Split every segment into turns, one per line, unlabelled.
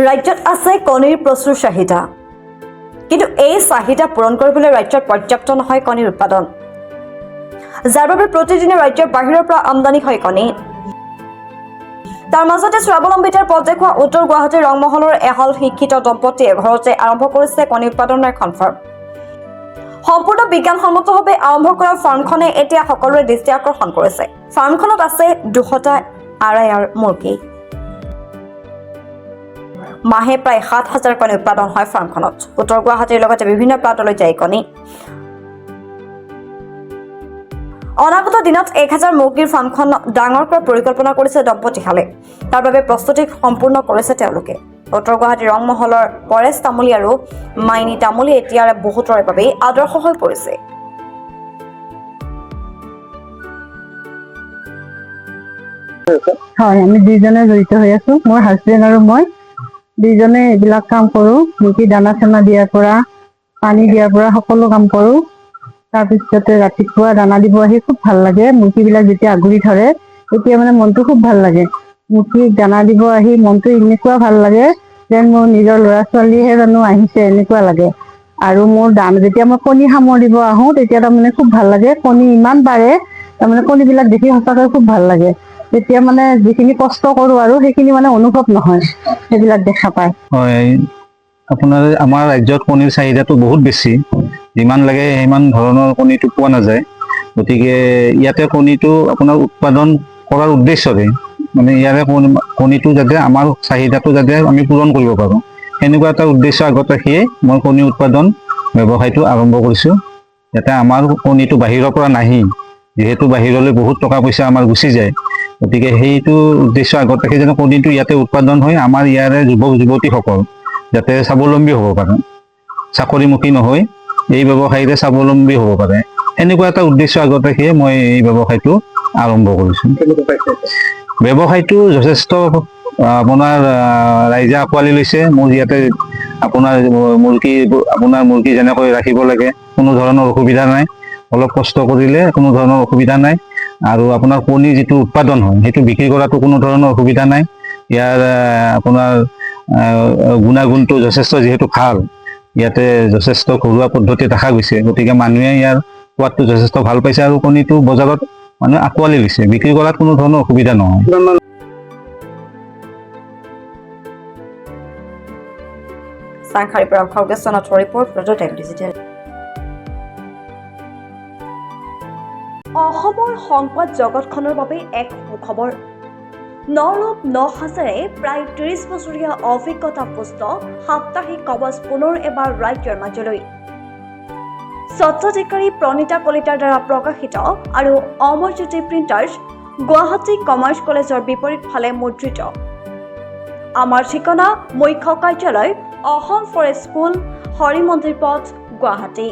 ৰাজ্যত আছে কণীৰ প্ৰচুৰ চাহিদা, কিন্তু এই চাহিদা পূৰণ কৰিবলৈ ৰাজ্যত পৰ্যাপ্ত নহয় কণীৰ উৎপাদন, যাৰ বাবে প্ৰতিদিনে ৰাজ্যৰ বাহিৰৰ পৰা আমদানি হয় কণী। তাৰ মাজতে স্বাৱলম্বিতাৰ পথ দেখুওৱা উত্তৰ গুৱাহাটীৰ ৰংমহলৰ এহাল শিক্ষিত দম্পতীয়ে ঘৰতে আৰম্ভ কৰিছে কণী উৎপাদনৰ এখন ফাৰ্ম। সম্পূৰ্ণ বিজ্ঞানসন্মতভাৱে আৰম্ভ কৰা ফাৰ্মখনে এতিয়া সকলোৰে দৃষ্টি আকৰ্ষণ কৰিছে। ফাৰ্মখনত আছে 200টা আড়াইয়াৰ মুৰ্গী। মাহে প্ৰায় 7,000 কণী উৎপাদন হয় ফাৰ্মখনত। উত্তৰ গুৱাহাটীৰ লগতে বিভিন্ন প্ৰান্তলৈ যায় কণী। অনাগত দিনত 1,000 মুৰ্গীৰ ফাৰ্মখন ডাঙৰ কৰাৰ পৰিকল্পনা কৰিছে দম্পতীহালে। তাৰ বাবে প্ৰস্তুতি সম্পূৰ্ণ কৰিছে তেওঁলোকে। উত্তৰ গুৱাহাটীৰ ৰংমহলৰ পৰেশ তামুলী আৰু মাইনী তামুলী এতিয়া বহুতৰে বাবে আদৰ্শ হৈ পৰিছে।
হয়, আমি দুইজনে জড়িত হৈ আছো। মোৰ হাজবেণ্ড আৰু মই দুইজনে এইবিলাক কাম কৰো। মুৰ্গী দানা চানা দিয়াৰ পৰা পানী দিয়াৰ পৰা সকলো কাম কৰো। তাৰপিছতে ৰাতিপুৱা দানা দিব আহি খুব ভাল লাগে। মুৰ্গীবিলাক যেতিয়া আগুৰি ধৰে তেতিয়া মানে মনটো খুব ভাল লাগে। মুৰ্গীক দানা দিব আহি মনটো এনেকুৱা ভাল লাগে যেন মোৰ নিজৰ ল'ৰা ছোৱালীহে জানো আহিছে এনেকুৱা লাগে। আৰু মোৰ যেতিয়া মই কণী সামৰিব আহো তেতিয়া তাৰমানে খুব ভাল লাগে। কণী ইমান পাৰে তাৰমানে কণীবিলাক দেখি সঁচাকৈ খুব ভাল লাগে। তেতিয়া মানে যিখিনি কষ্ট কৰো আৰু সেইখিনি মানে অনুভৱ নহয় সেইবিলাক দেখা পায়।
হয়, আপোনাৰ আমাৰ ৰাজ্যত কণীৰ চাহিদাটো বহুত বেছি। যিমান লাগে সিমান ধৰণৰ কণীটো পোৱা নাযায়। গতিকে ইয়াতে কণীটো আপোনাৰ উৎপাদন কৰাৰ উদ্দেশ্যৰে মানে ইয়াৰে কণীটো যাতে আমাৰ চাহিদাটো যাতে আমি পূৰণ কৰিব পাৰোঁ, সেনেকুৱা এটা উদ্দেশ্য আগত ৰাখিয়ে মই কণী উৎপাদন ব্যৱসায়টো আৰম্ভ কৰিছোঁ। যাতে আমাৰ কণীটো বাহিৰৰ পৰা নাহি, যিহেতু বাহিৰলৈ বহুত টকা পইচা আমাৰ গুচি যায়, গতিকে সেইটো উদ্দেশ্য আগত ৰাখি যেনে কণীটো ইয়াতে উৎপাদন হৈ আমাৰ ইয়াৰে যুৱক যুৱতীসকল যাতে স্বাৱলম্বী হ'ব পাৰে, চাকৰিমুখী নহয় এই ব্যৱসায়ীৰে স্বাৱলম্বী হ'ব পাৰে, এনেকুৱা এটা উদ্দেশ্য আগত ৰাখিয়ে মই এই ব্যৱসায়টো আৰম্ভ কৰিছোঁ। ব্যৱসায়টো যথেষ্ট আপোনাৰ ৰাইজে আঁকোৱালি লৈছে। মোৰ ইয়াতে আপোনাৰ মুৰ্গী যেনেকৈ ৰাখিব লাগে কোনো ধৰণৰ অসুবিধা নাই। অলপ কষ্ট কৰিলে কোনো ধৰণৰ অসুবিধা নাই। আৰু আপোনাৰ কণী যিটো উৎপাদন হয় সেইটো বিক্ৰী কৰাটো কোনো ধৰণৰ অসুবিধা নাই। ইয়াৰ আপোনাৰ গুণাগুণটো যথেষ্ট যিহেতু ভাল, ইয়াতে যথেষ্ট ঘৰুৱা পদ্ধতি দেখা গৈছে, গতিকে মানুহে ইয়াৰ সোৱাদটো যথেষ্ট ভাল পাইছে আৰু কণীটো বজাৰত মানুহে আঁকোৱালি লৈছে। বিক্ৰী কৰাত কোনো ধৰণৰ অসুবিধা নহয়।
চাংখাৰীৰ পৰা খগেশ্বনাথৰ ৰিপৰ্ট, প্ৰটোটাইপ ডিজিটেল। অসমৰ সংবাদ জগতখনৰ বাবে এক সুখবৰ। নৰূপ নসাজেৰে প্ৰায় 30 বছৰীয়া অভিজ্ঞতাপুষ্ট সাপ্তাহিক কৱচ পুনৰ এবাৰ ৰাজ্যৰ মাজলৈ। স্বত্বাধিকাৰী প্ৰণীতা কলিতাৰ দ্বাৰা প্ৰকাশিত আৰু অমৰজ্যোতি প্ৰিণ্টাৰ্ছ, গুৱাহাটী কমাৰ্চ কলেজৰ বিপৰীত ফালে মুদ্ৰিত। আমাৰ ঠিকনা মুখ্য কাৰ্যালয় অসম ফৰেষ্ট স্কুল, হৰি মন্দিৰ পথ, গুৱাহাটী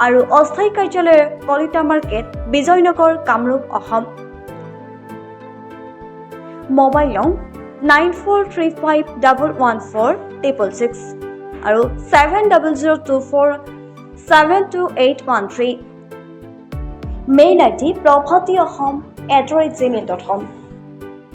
আৰু অস্থায়ী কাৰ্যালয় কলিতা মাৰ্কেট, বিজয়নগৰ, কামৰূপ, অসম। মোবাইল নং 9435114666 আৰু 7024722813। Mail ID prabhatiahom@gmail.com।